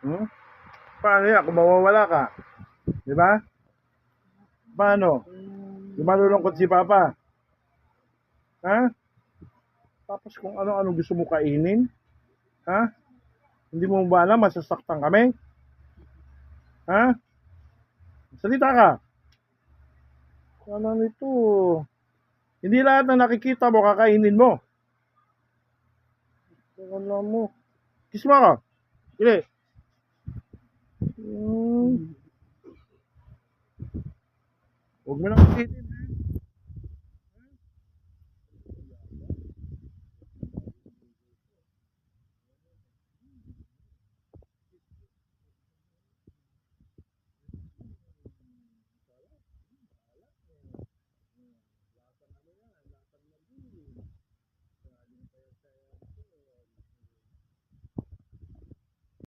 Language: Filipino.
Hmm? Paano yan kung mawawala ka? Di ba? Paano? Di malulungkot si Papa. Ha? Tapos kung ano-ano gusto mo kainin? Ha? Hindi mo ba alam masasaktan kami? Ha? Salita ka. Ano nito? Hindi lahat na nakikita mo kakainin mo. Alam mo. Kiss mo ako. Dili. Hmm. Huwag mo nang kitin.